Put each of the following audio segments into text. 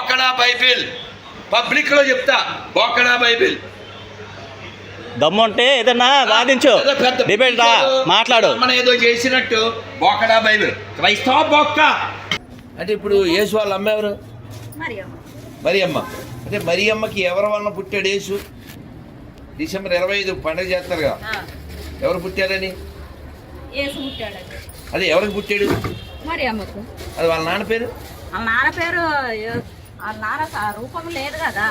బోకడా Bible పబ్లిక్లో చెప్తా, బోకడా Bible. దమ్ముంటే ఏదన్నా వాదించు, డిబేట్ రా, మాట్లాడు. మనం ఏదో చేసినట్టు బోకడా బైబిల్ క్రైస్తవ బొక్క అంటే. ఇప్పుడు యేసు వాళ్ళ అమ్మ ఎవరు? మరియమ్మ. అంటే మరియమ్మకి ఎవరి వలన పుట్టాడు యేసు? డిసెంబర్ 25 పండుగ చేస్తారు కదా, ఎవరు పుట్టారని? అదే ఎవరికి పుట్టాడు? మరియమ్మకు. అది వాళ్ళ నాన్న పేరు? వాళ్ళ నాన్న పేరు వాళ్ళ నాన్న రూపం లేదు కదా,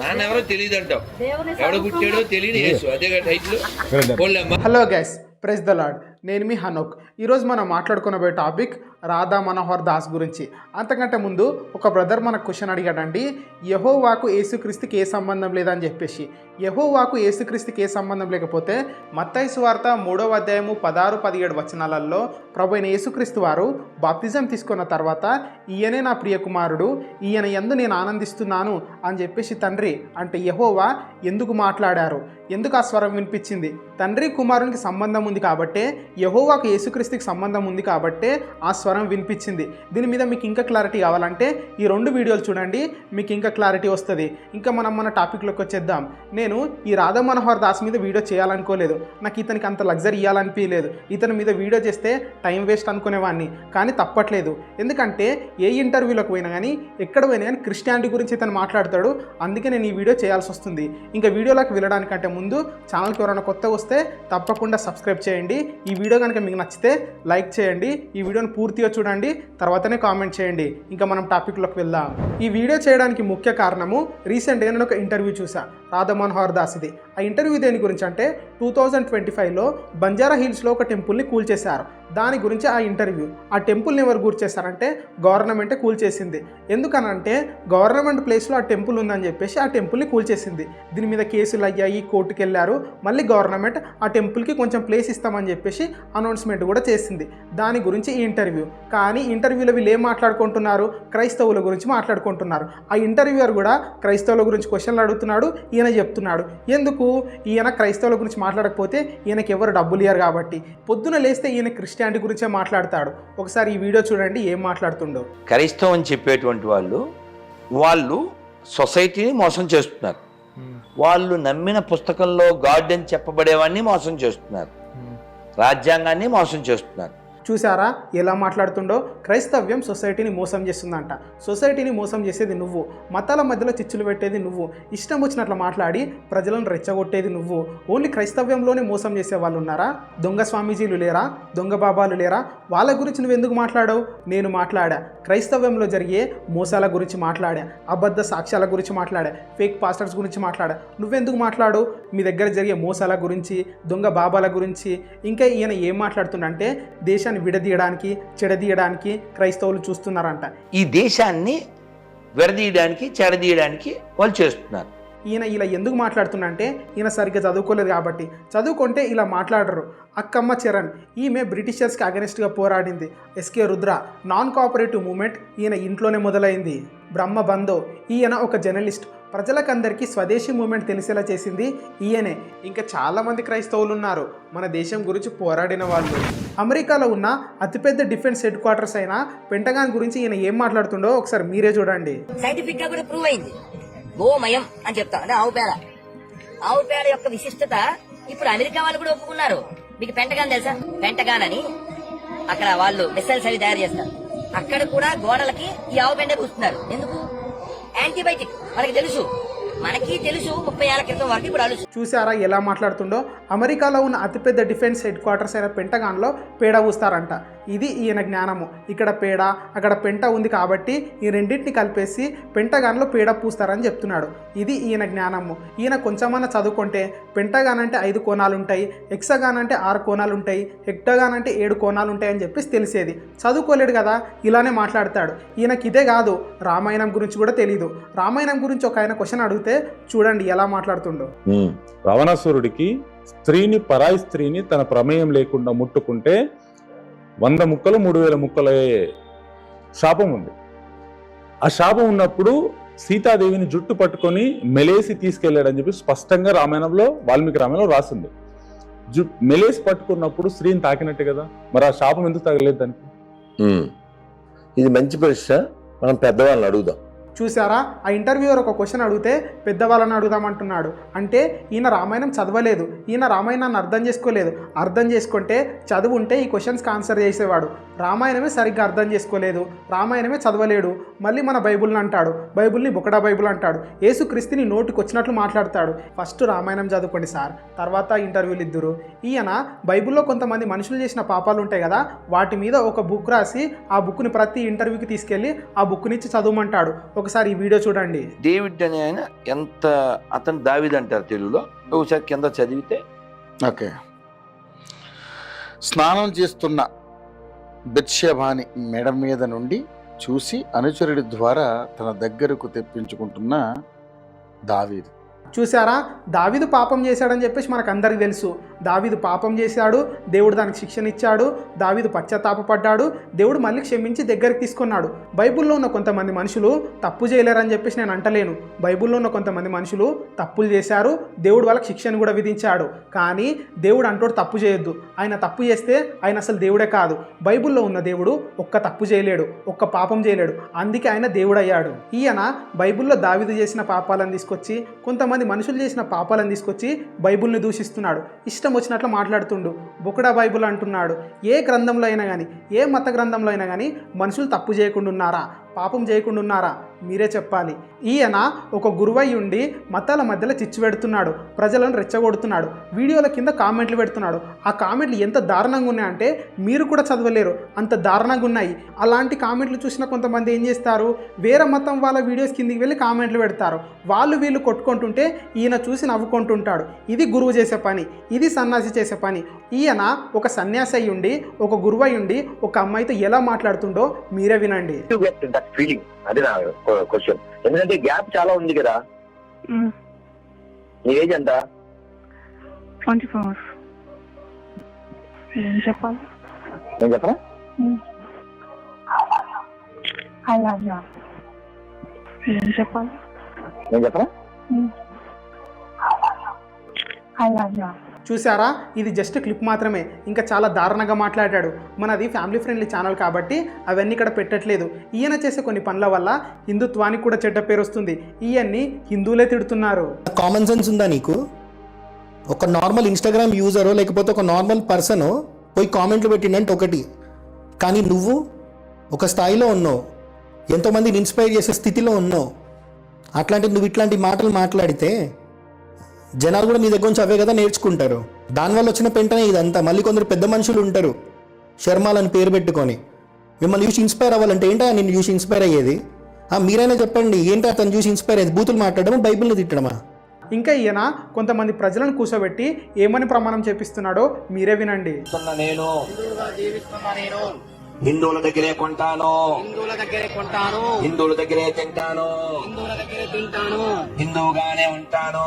నాన్న ఎవరో తెలియదు అంటావు. ఎవడు పుట్టాడో తెలియని యేసు, అదే title. Hello guys, praise the Lord. నేను మీ హనోక్. ఈరోజు మనం మాట్లాడుకునే టాపిక్ రాధా మనోహర్ దాస్ గురించి. అంతకంటే ముందు ఒక బ్రదర్ మనకు క్వశ్చన్ అడిగాడండి, యెహోవాకు యేసుక్రీస్తుకి ఏ సంబంధం లేదని చెప్పేసి. యెహోవాకు యేసుక్రీస్తుకి ఏ సంబంధం లేకపోతే మత్తయి సువార్త 3వ అధ్యాయము 16-17 వచనాలలో ప్రభు అయిన యేసుక్రీస్తు వారు బాప్తిజం తీసుకున్న తర్వాత ఈయనే నా ప్రియ కుమారుడు, ఈయన యందు నేను ఆనందిస్తున్నాను అని చెప్పేసి తండ్రి అంటే యెహోవా ఎందుకు మాట్లాడారు, ఎందుకు ఆ స్వరం వినిపించింది? తండ్రి కుమారునికి సంబంధం ఉంది కాబట్టే, యెహోవాకు యేసుక్రీస్తుకి సంబంధం ఉంది కాబట్టే ఆ స్వరం వినిపించింది. దీని మీద మీకు ఇంకా క్లారిటీ కావాలంటే ఈ 2 వీడియోలు చూడండి, మీకు ఇంకా క్లారిటీ వస్తుంది. ఇంకా మనం మన టాపిక్లోకి వచ్చేద్దాం. నేను ఈ రాధా మనోహర్ దాస్ మీద వీడియో చేయాలనుకోలేదు, నాకు ఇతనికి అంత లగ్జరీ ఇవ్వాలనిపించలేదు. ఇతని మీద వీడియో చేస్తే టైం వేస్ట్ అనుకునేవాడిని, కానీ తప్పట్లేదు. ఎందుకంటే ఏ ఇంటర్వ్యూలోకి పోయినా కానీ, ఎక్కడ పోయినా కానీ క్రిస్టియానిటీ గురించి ఇతను మాట్లాడతాడు. అందుకే నేను ఈ వీడియో చేయాల్సి వస్తుంది. ఇంకా వీడియోలోకి వెళ్ళడానికంటే ముందు ఛానల్కి ఎవరైనా కొత్తగా వస్తే తప్పకుండా సబ్స్క్రైబ్ చేయండి. ఈ వీడియో కనుక మీకు నచ్చితే లైక్ చేయండి, ఈ వీడియోని పూర్తిగా చూడండి, తర్వాతనే కామెంట్ చేయండి. ఇంకా మనం టాపిక్లోకి వెళ్దాం. ఈ వీడియో చేయడానికి ముఖ్య కారణము, రీసెంట్గా నేను ఒక ఇంటర్వ్యూ చూసా రాధా మనోహర్ దాస్ది. ఆ ఇంటర్వ్యూ దేని గురించి అంటే 2025లో బంజారా హిల్స్లో ఒక టెంపుల్ని కూల్చేశారు. దాని గురించి ఆ ఇంటర్వ్యూ. ఆ టెంపుల్ని ఎవరు కూల్చేశారంటే గవర్నమెంటే కూల్చేసింది. ఎందుకనంటే గవర్నమెంట్ ప్లేస్లో ఆ టెంపుల్ ఉందని చెప్పేసి ఆ టెంపుల్ని కూల్చేసింది. దీని మీద కేసులు అయ్యాయి, కోర్టుకు వెళ్ళారు. మళ్ళీ గవర్నమెంట్ ఆ టెంపుల్కి కొంచెం ప్లేస్ ఇస్తామని చెప్పేసి అనౌన్స్మెంట్ కూడా చేసింది. దాని గురించి ఈ ఇంటర్వ్యూ. కానీ ఇంటర్వ్యూలో వీళ్ళు ఏం మాట్లాడుకుంటున్నారు? క్రైస్తవుల గురించి మాట్లాడుకుంటున్నారు. ఆ ఇంటర్వ్యూయర్ కూడా క్రైస్తవుల గురించి క్వశ్చన్లు అడుగుతున్నాడు, ఈయన చెప్తున్నాడు. ఎందుకు? ఈయన క్రైస్తవుల గురించి మాట్లాడకపోతే ఈయనకి ఎవరు డబ్బులు ఇయ్యారు కాబట్టి. పొద్దున లేస్తే ఈయన క్రిస్టియానిటీ గురించే మాట్లాడతాడు. ఒకసారి ఈ వీడియో చూడండి ఏం మాట్లాడుతుండో. క్రైస్తవం అని చెప్పేటువంటి వాళ్ళు సొసైటీని మోసం చేస్తున్నారు. వాళ్ళు నమ్మిన పుస్తకంలో గాడ్ అని చెప్పబడేవాడిని మోసం చేస్తున్నారు, రాజ్యాంగాన్ని మోసం చేస్తున్నారు. చూసారా ఎలా మాట్లాడుతుండో? క్రైస్తవ్యం సొసైటీని మోసం చేస్తుందంట. సొసైటీని మోసం చేసేది నువ్వు, మతాల మధ్యలో చిచ్చులు పెట్టేది నువ్వు, ఇష్టం వచ్చినట్లు మాట్లాడి ప్రజలను రెచ్చగొట్టేది నువ్వు. ఓన్లీ క్రైస్తవ్యంలోనే మోసం చేసే వాళ్ళు ఉన్నారా? దొంగ స్వామీజీలు లేరా? దొంగ బాబాలు లేరా? వాళ్ళ గురించి నువ్వు ఎందుకు మాట్లాడావు? నేను మాట్లాడా. క్రైస్తవ్యంలో జరిగే మోసాల గురించి మాట్లాడా, అబద్ధ సాక్ష్యాల గురించి మాట్లాడా, ఫేక్ పాస్టర్స్ గురించి మాట్లాడా. నువ్వెందుకు మాట్లాడు? మీ దగ్గర జరిగే మోసాల గురించి, దొంగ బాబాల గురించి. ఇంకా ఈయన ఏం మాట్లాడుతుండంటే దేశాన్ని విడదీయడానికి, చెడదీయడానికి క్రైస్తవులు చూస్తున్నారంట. ఈ దేశాన్ని విడదీయడానికి, చెడదీయడానికి వాళ్ళు చేస్తున్నారు. ఈయన ఇలా ఎందుకు మాట్లాడుతుందంటే ఈయన సరిగ్గా చదువుకోలేదు కాబట్టి. చదువుకుంటే ఇలా మాట్లాడరు. అక్కమ్మ చరణ్ ఈమె బ్రిటిషర్స్కి అగెనిస్ట్గా పోరాడింది. S K Rudra non cooperative movement ఈయన ఇంట్లోనే మొదలైంది. బ్రహ్మ బందో ఈయన ఒక జర్నలిస్ట్. ప్రజలకందరికీ స్వదేశీ మూమెంట్ తెలిసేలా చేసింది ఈయనే. ఇంకా చాలామంది క్రైస్తవులు ఉన్నారు మన దేశం గురించి పోరాడిన వాళ్ళు. అమెరికాలో ఉన్న అతిపెద్ద డిఫెన్స్ హెడ్ క్వార్టర్స్ అయిన పెంటగాన్ గురించి ఈయన ఏం మాట్లాడుతుండో ఒకసారి మీరే చూడండి. సైంటిఫిక్ గా కూడా ప్రూవ్ అయింది. గోమయం అని చెప్తాం అంటే ఆవు పేడ. ఆవు పేడ యొక్క విశిష్టత ఇప్పుడు అమెరికా వాళ్ళు కూడా ఒప్పుకున్నారు. మీకు పెంటగాన్ తెలుసా? పెంటగాన్ అని అక్కడ వాళ్ళు మిసైల్స్ అవి తయారు చేస్తారు. అక్కడ కూడా గోడలకి ఈ ఆవు పెండే పూస్తున్నారు. ఎందుకు? యాంటీబయాటిక్. మనకి తెలుసు, మనకి తెలుసు 30 ఏళ్ల క్రితం వరకు ఇప్పుడు అలుసు. చూసారా ఎలా మాట్లాడుతుండో? అమెరికాలో ఉన్న అతిపెద్ద డిఫెన్స్ హెడ్ క్వార్టర్స్ అయిన పెంటగాన్లో పేడ పూస్తారంట. ఇది ఈయన జ్ఞానము. ఇక్కడ పేడ, అక్కడ పెంట ఉంది కాబట్టి ఈ రెండింటిని కలిపేసి పెంటగాన్లో పేడ పూస్తారని చెప్తున్నాడు. ఇది ఈయన జ్ఞానము. ఈయన కొంచెమన్నా చదువుకుంటే పెంటగాన్ అంటే 5 కోణాలు ఉంటాయి, హెక్సాగాన్ అంటే 6 కోణాలు ఉంటాయి, హెక్టాగాన్ అంటే 7 కోణాలు ఉంటాయి అని చెప్పేసి తెలిసేది. చదువుకోలేడు కదా, ఇలానే మాట్లాడతాడు. ఈయనకి ఇదే కాదు, రామాయణం గురించి కూడా తెలీదు. రామాయణం గురించి ఒక ఆయన క్వశ్చన్ అడిగితే చూడండి ఎలా మాట్లాడుతుండో. రావణాసురుడికి స్త్రీని, పరాయి స్త్రీని తన ప్రమేయం లేకుండా ముట్టుకుంటే 100 ముక్కలు 3000 ముక్కల శాపం ఉంది. ఆ శాపం ఉన్నప్పుడు సీతాదేవిని జుట్టు పట్టుకొని మెలేసి తీసుకెళ్లాడని చెప్పి స్పష్టంగా రామాయణంలో, వాల్మీకి రామాయణంలో రాసింది. మెలేసి పట్టుకున్నప్పుడు స్త్రీని తాకినట్టు కదా, మరి ఆ శాపం ఎందుకు తగలేదు దానికి? ఇది మంచి ప్రశ్న, మనం పెద్దవాళ్ళని అడుగుదాం. చూసారా, ఆ ఇంటర్వ్యూవర్ ఒక క్వశ్చన్ అడిగితే పెద్దవాళ్ళని అడుగుదామంటున్నాడు. అంటే ఈయన రామాయణం చదవలేదు, ఈయన రామాయణాన్ని అర్థం చేసుకోలేదు. అర్థం చేసుకుంటే చదువు ఉంటే ఈ క్వశ్చన్స్కి ఆన్సర్ చేసేవాడు. రామాయణమే సరిగ్గా అర్థం చేసుకోలేదు, రామాయణమే చదవలేడు. మళ్ళీ మన బైబుల్ని అంటాడు, బైబుల్ని బుకడా బైబుల్ అంటాడు. యేసుక్రీస్తుని నోటికి వచ్చినట్లు మాట్లాడతాడు. ఫస్ట్ రామాయణం చదువుకోండి సార్, తర్వాత ఇంటర్వ్యూలు ఇద్దురు. ఈయన బైబిల్లో కొంతమంది మనుషులు చేసిన పాపాలు ఉంటాయి కదా, వాటి మీద ఒక బుక్ రాసి ఆ బుక్ని ప్రతి ఇంటర్వ్యూకి తీసుకెళ్ళి ఆ బుక్నిచ్చి చదవమంటాడు. ఒకసారి ఈ వీడియో చూడండి. డేవిడ్ అనే ఆయన అతను దావీదు అంటారు తెలుగులో. ఒకసారి కింద చదివితే. ఓకే. స్నానం చేస్తున్న బెత్షెబాని మెడ మీద నుండి చూసి అనుచరుడి ద్వారా తన దగ్గరకు తెప్పించుకుంటున్న దావీదు. చూసారా, దావీదు పాపం చేశాడని చెప్పేసి మనకు అందరికీ తెలుసు. దావీదు పాపం చేశాడు, దేవుడు దానికి శిక్షణ ఇచ్చాడు. దావీదు పశ్చాత్తాపడ్డాడు, దేవుడు మళ్ళీ క్షమించి దగ్గరికి తీసుకున్నాడు. బైబిల్లో ఉన్న కొంతమంది మనుషులు తప్పు చేయలేరని చెప్పేసి నేను అంటలేను. బైబిల్లో ఉన్న కొంతమంది మనుషులు తప్పులు చేశారు, దేవుడు వాళ్ళకి శిక్షను కూడా విధించాడు. కానీ దేవుడు అంటోడు తప్పు చేయొద్దు. ఆయన తప్పు చేస్తే ఆయన అసలు దేవుడే కాదు. బైబిల్లో ఉన్న దేవుడు ఒక్క తప్పు చేయలేడు, ఒక్క పాపం చేయలేడు, అందుకే ఆయన దేవుడు అయ్యాడు. ఈయన బైబిల్లో దావీదు చేసిన పాపాలను తీసుకొచ్చి, కొంతమంది మనుషులు చేసిన పాపాలను తీసుకొచ్చి బైబిల్ని దూషిస్తున్నాడు. ఇష్టం వచ్చినట్లు మాట్లాడుతుండు, బుకడా బైబిల్ అంటున్నాడు. ఏ గ్రంథంలో అయినా కానీ, ఏ మత గ్రంథంలో అయినా కానీ మనుషులు తప్పు చేయకుండా ఉన్నారా, పాపం చేయకుండా ఉన్నారా? మీరే చెప్పాలి. ఈయన ఒక గురువై ఉండి మతాల మధ్యలో చిచ్చు పెడుతున్నాడు, ప్రజలను రెచ్చగొడుతున్నాడు, వీడియోల కింద కామెంట్లు పెడుతున్నాడు. ఆ కామెంట్లు ఎంత దారుణంగా ఉన్నాయంటే మీరు కూడా చదవలేరు, అంత దారుణంగా ఉన్నాయి. అలాంటి కామెంట్లు చూసిన కొంతమంది ఏం చేస్తారు, వేరే మతం వాళ్ళ వీడియోస్ కిందికి వెళ్ళి కామెంట్లు పెడతారు. వాళ్ళు వీళ్ళు కొట్టుకుంటుంటే ఈయన చూసి నవ్వుకుంటుంటాడు. ఇది గురువు చేసే పని, ఇది సన్యాసి చేసే పని. ఈయన ఒక సన్యాసి అయి ఉండి, ఒక గురువై ఉండి ఒక అమ్మాయితో ఎలా మాట్లాడుతుండో మీరే వినండి. ఫీలింగ్ అది నా క్వశ్చన్. ఎందుకంటే గ్యాప్ చాలా ఉంది కదా. నీ ఏజ్ ఎంత? 24. ఏం చెప్పాలి? నేను చెప్పరా? I love you. ఏం చెప్పాలి? నేను చెప్పరా? I love you. చూసారా, ఇది జస్ట్ క్లిప్ మాత్రమే, ఇంకా చాలా దారుణంగా మాట్లాడాడు. మనది ఫ్యామిలీ ఫ్రెండ్లీ ఛానల్ కాబట్టి అవన్నీ ఇక్కడ పెట్టట్లేదు. ఈయన చేసే కొన్ని పనుల వల్ల హిందుత్వానికి కూడా చెడ్డ పేరు వస్తుంది. ఈయన్ని హిందువులే తిడుతున్నారు. కామన్ సెన్స్ ఉందా నీకు? ఒక నార్మల్ ఇన్స్టాగ్రామ్ యూజరో లేకపోతే ఒక నార్మల్ పర్సనో పోయి కామెంట్లు పెట్టిండంటే ఒకటి, కానీ నువ్వు ఒక స్థాయిలో ఉన్నావు, ఎంతోమందిని ఇన్స్పైర్ చేసే స్థితిలో ఉన్నావు. అట్లాంటి నువ్వు ఇట్లాంటి మాటలు మాట్లాడితే జనాలు కూడా నీ దగ్గర నుంచి అవే కదా నేర్చుకుంటారు. దానివల్ల వచ్చిన పెంటనే ఇదంతా. మళ్ళీ కొందరు పెద్ద మనుషులు ఉంటారు, శర్మాలని పేరు పెట్టుకొని, మిమ్మల్ని చూసి ఇన్స్పైర్ అవ్వాలంటే ఏంటో నిన్ను చూసి ఇన్స్పైర్ అయ్యేది? మీరైనా చెప్పండి, ఏంటో అతను చూసి ఇన్స్పైర్ అయ్యేది? బూతులు మాట్లాడమా, బైబిల్ని తిట్టడమా? ఇంకా ఈయన కొంతమంది ప్రజలను కూర్చోబెట్టి ఏమని ప్రమాణం చేపిస్తున్నాడో మీరే వినండి. నేను హిందువుల దగ్గరే కొంటాను, హిందువుల దగ్గరే తింటాను, హిందువుగానే ఉంటాను.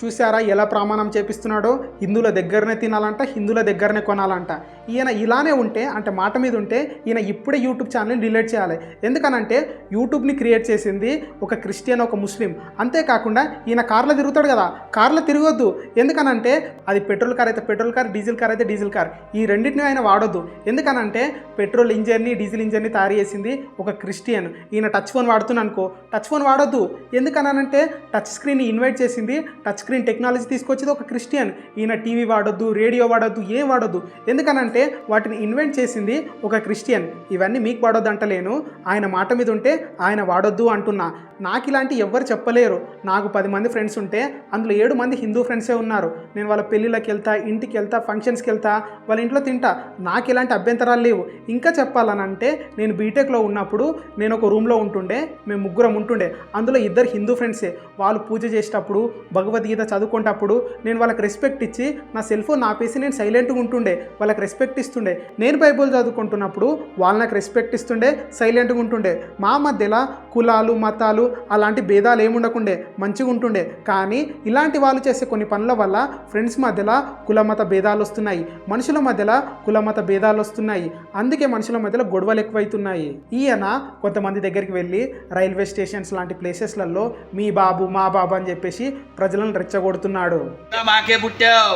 చూసారా ఎలా ప్రమాణం చేపిస్తున్నాడో? హిందువుల దగ్గరనే తినాలంట, హిందువుల దగ్గరనే కొనాలంట. ఈయన ఇలానే ఉంటే, అంటే మాట మీద ఉంటే, ఈయన ఇప్పుడే యూట్యూబ్ ఛానల్ని డిలీట్ చేయాలి. ఎందుకనంటే యూట్యూబ్ని క్రియేట్ చేసింది ఒక క్రిస్టియన్, ఒక ముస్లిం. అంతేకాకుండా ఈయన కార్లో తిరుగుతాడు కదా, కార్లో తిరగొద్దు. ఎందుకనంటే అది పెట్రోల్ కార్ అయితే పెట్రోల్ కార్, డీజిల్ కార్ అయితే డీజిల్ కార్, ఈ రెండింటిని ఆయన వాడొద్దు. ఎందుకనంటే పెట్రోల్ ఇంజన్ని, డీజిల్ ఇంజన్ని తయారు చేసింది ఒక క్రిస్టియన్. ఈయన టచ్ ఫోన్ వాడుతున్నా అనుకో, టచ్ ఫోన్ వాడొద్దు. ఎందుకనంటే టచ్ స్క్రీన్ ఇన్వైట్ చేసింది, టచ్ స్క్రీన్ టెక్నాలజీ తీసుకొచ్చేది ఒక క్రిస్టియన్. ఈయన టీవీ వాడొద్దు, రేడియో వాడొద్దు, ఏం వాడొద్దు. ఎందుకనంటే వాటిని ఇన్వెంట్ చేసింది ఒక క్రిస్టియన్. ఇవన్నీ మీకు వాడొద్దు అంటలేను, ఆయన మాట మీద ఉంటే ఆయన వాడొద్దు అంటున్నా. నాకు ఇలాంటి ఎవ్వరు చెప్పలేరు. నాకు 10 మంది ఫ్రెండ్స్ ఉంటే అందులో 7 మంది హిందూ ఫ్రెండ్సే ఉన్నారు. నేను వాళ్ళ పెళ్ళిళ్ళకి వెళ్తా, ఇంటికి వెళ్తా, ఫంక్షన్స్కి వెళ్తా, వాళ్ళ ఇంట్లో తింటా. నాకు ఇలాంటి అభ్యంతరాలు లేవు. ఇంకా చెప్పాలనంటే నేను బీటెక్లో ఉన్నప్పుడు నేను ఒక రూమ్లో ఉంటుండే, మేము 3 ఉంటుండే. అందులో 2 హిందూ ఫ్రెండ్సే. వాళ్ళు పూజ చేసేటప్పుడు, భగవద్గీత చదువుకునేటప్పుడు నేను వాళ్ళకి రెస్పెక్ట్ ఇచ్చి నా సెల్ ఫోన్ ఆపేసి నేను సైలెంట్గా ఉంటుండే, వాళ్ళకి రెస్పెక్ట్ ఇస్తుండే. నేను బైబుల్ చదువుకుంటున్నప్పుడు వాళ్ళు నాకు రెస్పెక్ట్ ఇస్తుండే, సైలెంట్గా ఉంటుండే. మా మధ్యలో కులాలు, మతాలు అలాంటి భేదాలు ఏముండకుండే, మంచిగా ఉంటుండే. కానీ ఇలాంటి వాళ్ళు చేసే కొన్ని పనుల వల్ల ఫ్రెండ్స్ మధ్యలో కుల మత భేదాలు వస్తున్నాయి, మనుషుల మధ్యలో కుల మత భేదాలు భేదాలు వస్తున్నాయి. అందుకే మనుషుల మధ్యలో గొడవలు ఎక్కువైతున్నాయి. ఈయన కొంతమంది దగ్గరికి వెళ్ళి రైల్వే స్టేషన్స్ లాంటి ప్లేసెస్లలో మీ బాబు మా బాబు అని చెప్పేసి ప్రజలను రెచ్చగొడుతున్నాడు. మాకే పుట్టావు,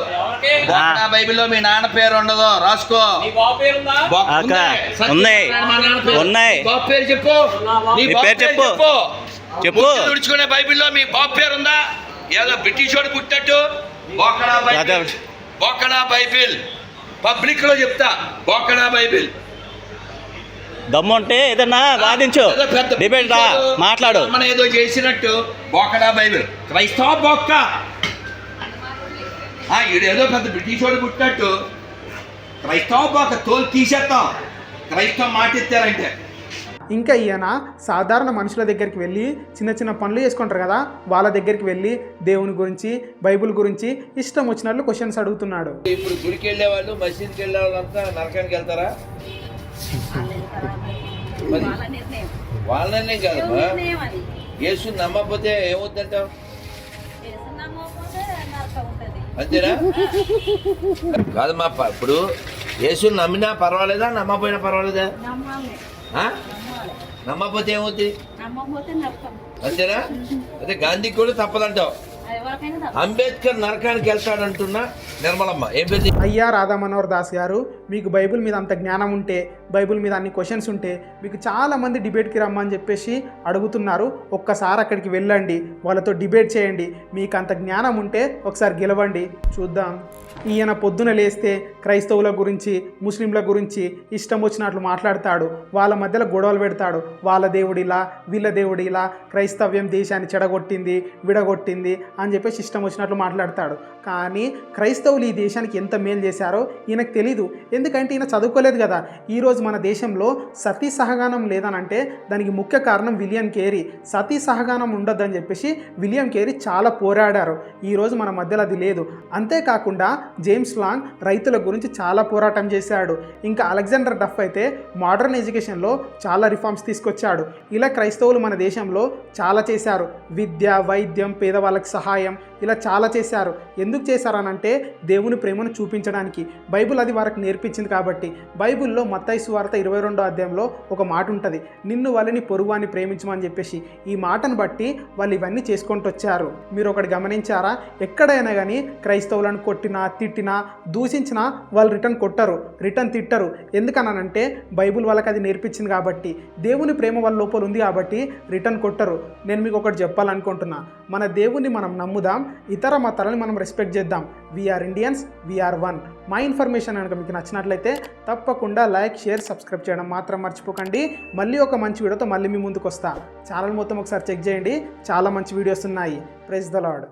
బోకడా బైబిల్లో మీ నాన్న పేరు ఉండదు, రాసుకో. ఉన్నాయి. బాబు పేరు చెప్పు, నీ పేరు చెప్పు. చెప్పు. తుడుచుకునే బైబిల్లో మీ బాబు పేరు ఉందా? ఏదో బ్రిటిష్ వాడు పుట్టినట్టు బోకడా బైబిల్ పబ్లిక్ లో చెప్తా, బోకడా బైబిల్. దమ్ముంటే ఏదన్నా వాదించు, డిబేట్ రా, మాట్లాడు. మనం ఏదో చేసినట్టు బోకడా బైబిల్ క్రైస్తవ బొక్క. ఈడేదో పెద్ద బ్రిటిష్ వాడు పుట్టినట్టు క్రైస్తవ బొక్క తోలు తీసేస్తాం క్రైస్తవం మాటిస్తారంటే. ఇంకా ఈయన సాధారణ మనుషుల దగ్గరికి వెళ్ళి చిన్న చిన్న పనులు చేసుకుంటారు కదా, వాళ్ళ దగ్గరికి వెళ్ళి దేవుని గురించి బైబిల్ గురించి ఇష్టం వచ్చినట్లు క్వశ్చన్స్ అడుగుతున్నాడు. ఇప్పుడు గుడికి వెళ్ళే వాళ్ళు మసీద్కి వెళ్ళే వాళ్ళంతా నరకానికి వెళ్తారా? వాళ్ళ నిర్ణయం. వాళ్ళ నిర్ణయం కాదమ్మా. నిర్ణయం అది. యేసు నమ్మకపోతే ఏమవుతుందంటావు? యేసు నమ్మకపోతే నరకం ఉంటది. అంతేనా? కాదమ్మా, ఇప్పుడు యేసు నమ్మినా పర్వాలేదా, నమ్మపోయినా పర్వాలేదా? నమ్మాలి. నమ్మకపోతే ఏమవుతుంది? నమ్మకపోతే నరకం. అంతేనా? అదే గాంధీకి కూడా తప్పదంటావు. ఎవరికైనా తప్పదు. అంబేద్కర్ నరకానికి వెళ్తాడంటున్నా నిర్మలమ్మ. ఏం పేరు? అయ్యా రాధా మనోహర్ దాస్ గారు, మీకు బైబిల్ మీద అంత జ్ఞానం ఉంటే, బైబిల్ మీద అన్ని క్వశ్చన్స్ ఉంటే, మీకు చాలామంది డిబేట్కి రమ్మని చెప్పేసి అడుగుతున్నారు. ఒక్కసారి అక్కడికి వెళ్ళండి, వాళ్ళతో డిబేట్ చేయండి. మీకు అంత జ్ఞానం ఉంటే ఒకసారి గెలవండి, చూద్దాం. ఈయన పొద్దున లేస్తే క్రైస్తవుల గురించి ముస్లింల గురించి ఇష్టం వచ్చినట్లు మాట్లాడతాడు. వాళ్ళ మధ్యలో గొడవలు పెడతాడు. వాళ్ళ దేవుడిలా వీళ్ళ దేవుడిలా, క్రైస్తవ్యం దేశాన్ని చెడగొట్టింది విడగొట్టింది అని చెప్పేసి ఇష్టం వచ్చినట్లు మాట్లాడతాడు. కానీ క్రైస్తవులు ఈ దేశానికి ఎంత మేలు చేశారో ఈయనకు తెలీదు. ఎందుకంటే ఈయన చదువుకోలేదు కదా. ఈరోజు మన దేశంలో సతీ సహగానం లేదనంటే దానికి ముఖ్య కారణం విలియం కేరీ. సతీ సహగానం ఉండొద్దని చెప్పేసి విలియం కేరీ చాలా పోరాడారు. ఈరోజు మన మధ్యలో అది లేదు. అంతేకాకుండా జేమ్స్ లాంగ్ రైతుల గురించి చాలా పోరాటం చేశాడు. ఇంకా అలెగ్జాండర్ డఫ్ అయితే మోడర్న్ ఎడ్యుకేషన్లో చాలా రిఫార్మ్స్ తీసుకొచ్చాడు. ఇలా క్రైస్తవులు మన దేశంలో చాలా చేశారు. విద్య, వైద్యం, పేదవాళ్ళకి సహాయం, ఇలా చాలా చేశారు. ఎందుకు చేశారనంటే దేవుని ప్రేమను చూపించడానికి. బైబిల్ అది వారికి నేర్పించింది కాబట్టి. బైబిల్లో మత్తయి సువార్త 22వ అధ్యాయంలో ఒక మాట ఉంటుంది, నిన్ను వాళ్ళని పొరుగువాన్ని ప్రేమించమని చెప్పేసి. ఈ మాటను బట్టి వాళ్ళు ఇవన్నీ చేసుకుంటూ వచ్చారు. మీరు ఒకటి గమనించారా? ఎక్కడైనా కానీ క్రైస్తవులను కొట్టినా తిట్టినా దూషించినా వాళ్ళు రిటర్న్ కొట్టరు, రిటర్న్ తిట్టరు. ఎందుకనంటే బైబిల్ వాళ్ళకి అది నేర్పించింది కాబట్టి. దేవుని ప్రేమ వాళ్ళ లోపల ఉంది కాబట్టి రిటర్న్ కొట్టరు. నేను మీకు ఒకటి చెప్పాలనుకుంటున్నా, మన దేవుని మనం నమ్ముదాం, ఇతర మతాలని మనం రెస్పెక్ట్ చేద్దాం. We are Indians, we are one. మా ఇన్ఫర్మేషన్ కనుక మీకు నచ్చినట్లయితే తప్పకుండా లైక్, షేర్, సబ్స్క్రైబ్ చేయడం మాత్రం మర్చిపోకండి. మళ్ళీ ఒక మంచి వీడియోతో మళ్ళీ మీ ముందుకు వస్తా. ఛానల్ మొత్తం ఒకసారి చెక్ చేయండి, చాలా మంచి వీడియోస్ ఉన్నాయి. Praise the lord.